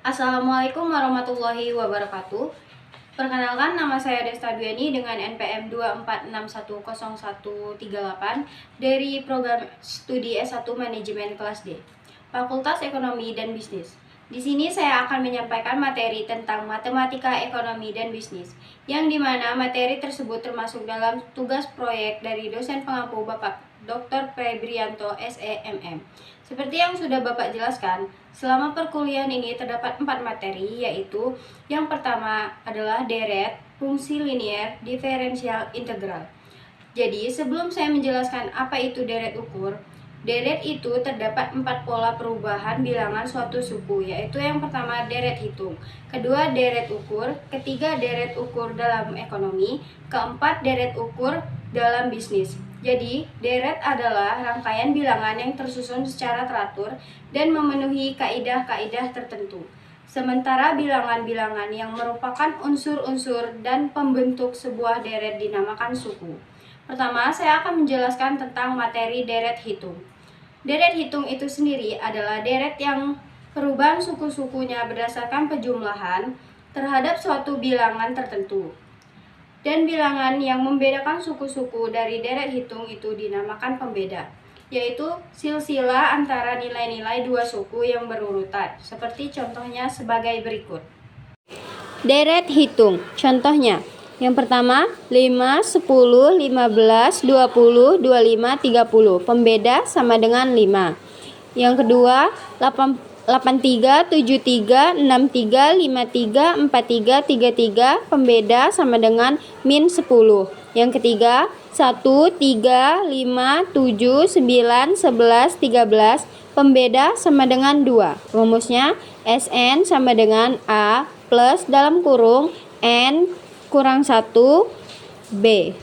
Assalamualaikum warahmatullahi wabarakatuh. Perkenalkan, nama saya Desta Duyani dengan NPM 246101138 dari program studi S1 Manajemen kelas D, Fakultas Ekonomi dan Bisnis. Di sini saya akan menyampaikan materi tentang matematika ekonomi dan bisnis, yang dimana materi tersebut termasuk dalam tugas proyek dari dosen pengampu Bapak Dr. Febrianto SEMM. Seperti yang sudah Bapak jelaskan, selama perkuliahan ini terdapat 4 materi, yaitu yang pertama adalah deret, fungsi linier, diferensial, integral. Jadi, sebelum saya menjelaskan apa itu deret ukur, deret itu terdapat 4 pola perubahan bilangan suatu suku, yaitu yang pertama deret hitung, kedua deret ukur, ketiga deret ukur dalam ekonomi, keempat deret ukur dalam bisnis. Jadi, deret adalah rangkaian bilangan yang tersusun secara teratur dan memenuhi kaidah-kaidah tertentu. Sementara bilangan-bilangan yang merupakan unsur-unsur dan pembentuk sebuah deret dinamakan suku. Pertama, saya akan menjelaskan tentang materi deret hitung. Deret hitung itu sendiri adalah deret yang perubahan suku-sukunya berdasarkan penjumlahan terhadap suatu bilangan tertentu. Dan bilangan yang membedakan suku-suku dari deret hitung itu dinamakan pembeda, yaitu silsilah antara nilai-nilai dua suku yang berurutan, seperti contohnya sebagai berikut. Deret hitung, contohnya, yang pertama 5, 10, 15, 20, 25, 30, pembeda sama dengan 5. Yang kedua 83, 73, 63, 53, 43, 33, pembeda sama dengan min 10. Yang ketiga 1, 3, 5, 7, 9, 11, 13, pembeda sama dengan 2. Rumusnya Sn sama dengan A plus dalam kurung N kurang 1 B,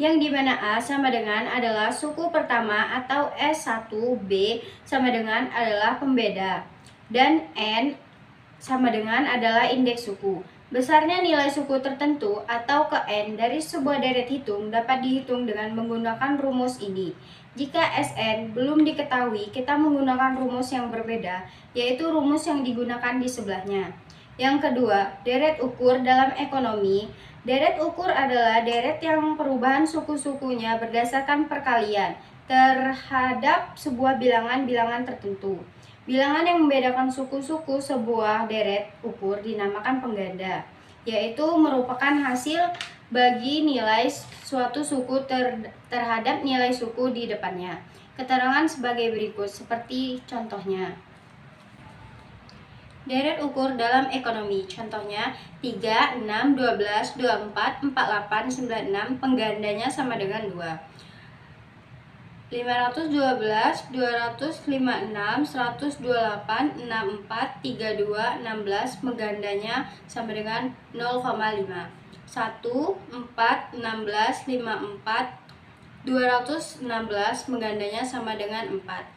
yang dimana A sama dengan adalah suku pertama atau S1B sama dengan adalah pembeda, dan N sama dengan adalah indeks suku. Besarnya nilai suku tertentu atau ke N dari sebuah deret hitung dapat dihitung dengan menggunakan rumus ini. Jika Sn belum diketahui, kita menggunakan rumus yang berbeda, yaitu rumus yang digunakan di sebelahnya. Yang kedua, deret ukur dalam ekonomi. Deret ukur adalah deret yang perubahan suku-sukunya berdasarkan perkalian terhadap sebuah bilangan-bilangan tertentu. Bilangan yang membedakan suku-suku sebuah deret ukur dinamakan pengganda, yaitu merupakan hasil bagi nilai suatu suku terhadap nilai suku di depannya. Keterangan sebagai berikut, seperti contohnya. Deret ukur dalam ekonomi, contohnya 3, 6, 12, 24, 48, 96, penggandanya sama dengan 2. 512, 256, 128, 64, 32, 16, penggandanya sama dengan 0,5. 1, 4, 16, 54, 216, penggandanya sama dengan 4.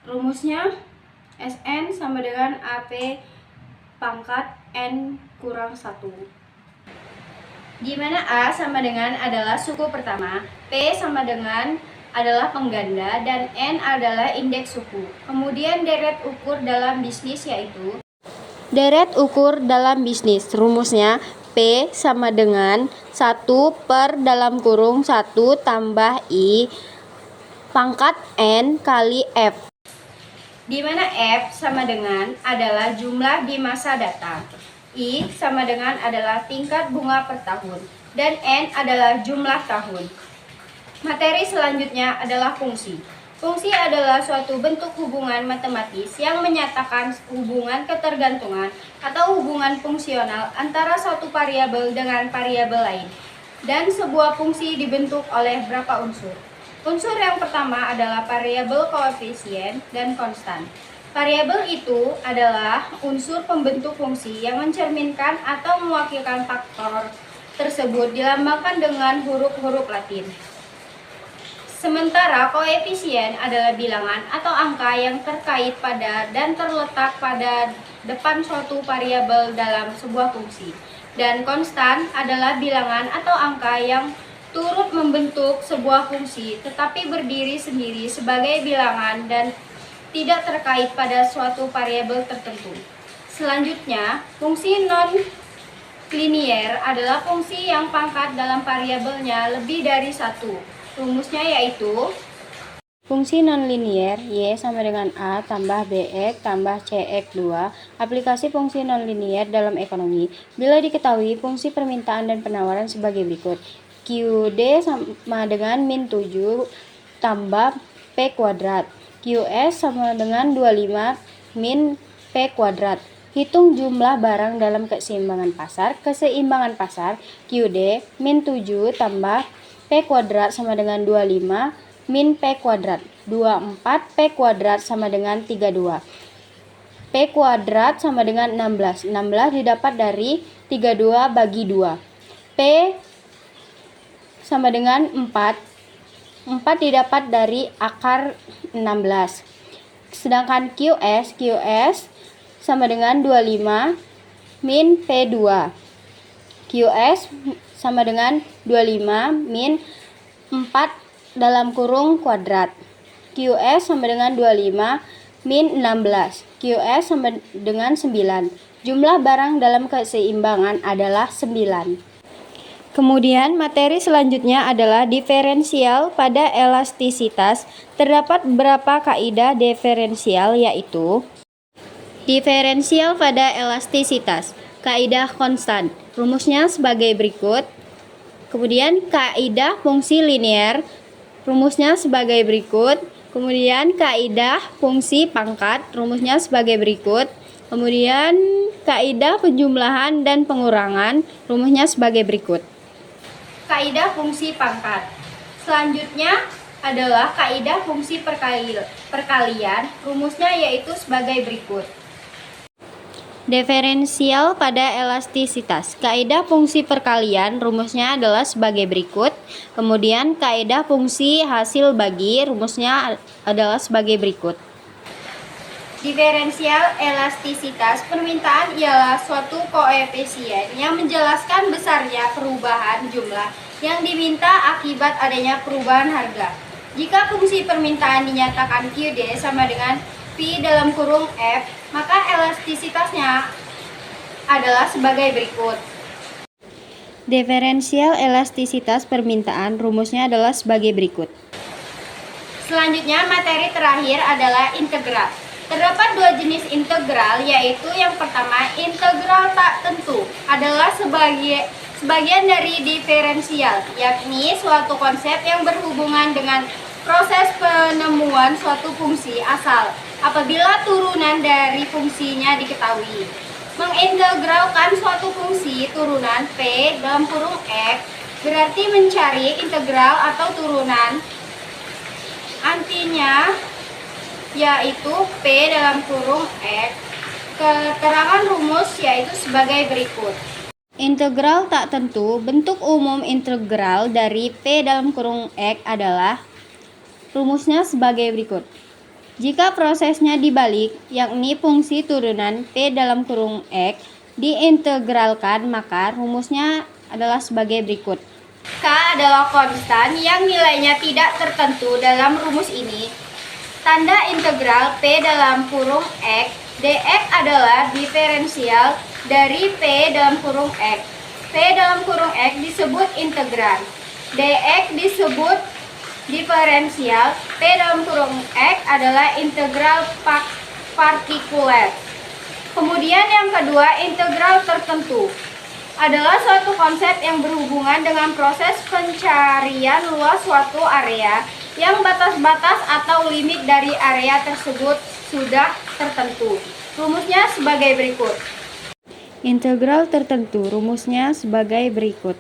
Rumusnya Sn sama dengan AP pangkat N kurang 1. Di mana A sama dengan adalah suku pertama, P sama dengan adalah pengganda, dan N adalah indeks suku. Kemudian deret ukur dalam bisnis, yaitu deret ukur dalam bisnis, rumusnya P sama dengan 1 per dalam kurung 1 tambah I pangkat N kali F. Di mana F sama dengan adalah jumlah di masa datang, I sama dengan adalah tingkat bunga per tahun, dan N adalah jumlah tahun. Materi selanjutnya adalah fungsi. Fungsi adalah suatu bentuk hubungan matematis yang menyatakan hubungan ketergantungan atau hubungan fungsional antara suatu variabel dengan variabel lain, dan sebuah fungsi dibentuk oleh berapa unsur. Unsur yang pertama adalah variabel koefisien dan konstan. Variabel itu adalah unsur pembentuk fungsi yang mencerminkan atau mewakilkan faktor tersebut dilambangkan dengan huruf-huruf Latin. Sementara koefisien adalah bilangan atau angka yang terkait pada dan terletak pada depan suatu variabel dalam sebuah fungsi. Dan konstan adalah bilangan atau angka yang turut membentuk sebuah fungsi tetapi berdiri sendiri sebagai bilangan dan tidak terkait pada suatu variabel tertentu. Selanjutnya, fungsi non-linier adalah fungsi yang pangkat dalam variabelnya lebih dari satu. Rumusnya yaitu fungsi nonlinier Y sama dengan A tambah BX tambah CX2. Aplikasi fungsi nonlinier dalam ekonomi. Bila diketahui fungsi permintaan dan penawaran sebagai berikut. QD sama dengan min 7 tambah P kuadrat. QS sama dengan 25 min P kuadrat. Hitung jumlah barang dalam keseimbangan pasar. Keseimbangan pasar QD min 7 tambah P kuadrat sama dengan 25 min P kuadrat. 24 P kuadrat sama dengan 32. P kuadrat sama dengan 16. 16 didapat dari 32 bagi 2. P sama dengan 4. 4 didapat dari akar 16. Sedangkan QS sama dengan 25 min P2. QS sama dengan 25 min 4 dalam kurung kuadrat. QS sama dengan 25 min 16. QS sama dengan 9. Jumlah barang dalam keseimbangan adalah 9. Kemudian materi selanjutnya adalah diferensial pada elastisitas. Terdapat beberapa kaidah diferensial, yaitu diferensial pada elastisitas. Kaidah konstan. Rumusnya sebagai berikut. Kemudian kaidah fungsi linear. Rumusnya sebagai berikut. Kemudian kaidah fungsi pangkat. Rumusnya sebagai berikut. Kemudian kaidah penjumlahan dan pengurangan. Rumusnya sebagai berikut. Kaidah fungsi pangkat. Selanjutnya adalah kaidah fungsi perkalian. Rumusnya yaitu sebagai berikut. Diferensial pada elastisitas. Kaidah fungsi perkalian rumusnya adalah sebagai berikut. Kemudian kaidah fungsi hasil bagi rumusnya adalah sebagai berikut. Diferensial elastisitas permintaan ialah suatu koefisien yang menjelaskan besarnya perubahan jumlah yang diminta akibat adanya perubahan harga. Jika fungsi permintaan dinyatakan QD sama dengan P dalam kurung F, maka elastisitasnya adalah sebagai berikut. Diferensial elastisitas permintaan rumusnya adalah sebagai berikut. Selanjutnya materi terakhir adalah integral. Terdapat dua jenis integral, yaitu yang pertama integral tak tentu adalah sebagian dari diferensial, yakni suatu konsep yang berhubungan dengan proses penemuan suatu fungsi asal apabila turunan dari fungsinya diketahui. Mengintegralkan suatu fungsi turunan P dalam kurung X berarti mencari integral atau turunan antinya, yaitu P dalam kurung X. Keterangan rumus yaitu sebagai berikut. Integral tak tentu. Bentuk umum integral dari P dalam kurung X adalah rumusnya sebagai berikut. Jika prosesnya dibalik, yakni fungsi turunan P dalam kurung X diintegralkan, maka rumusnya adalah sebagai berikut. K adalah konstan yang nilainya tidak tertentu dalam rumus ini. Tanda integral P dalam kurung X, dx adalah diferensial dari P dalam kurung X. P dalam kurung X disebut integral, dx disebut diferensial. P dalam kurung X adalah integral partikular. Kemudian yang kedua, integral tertentu adalah suatu konsep yang berhubungan dengan proses pencarian luas suatu area yang batas-batas atau limit dari area tersebut sudah tertentu. Rumusnya sebagai berikut. Integral tertentu rumusnya sebagai berikut.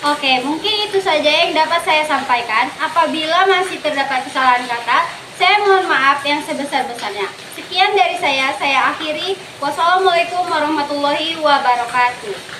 Oke, mungkin itu saja yang dapat saya sampaikan. Apabila masih terdapat kesalahan kata, saya mohon maaf yang sebesar-besarnya. Sekian dari saya akhiri. Wassalamualaikum warahmatullahi wabarakatuh.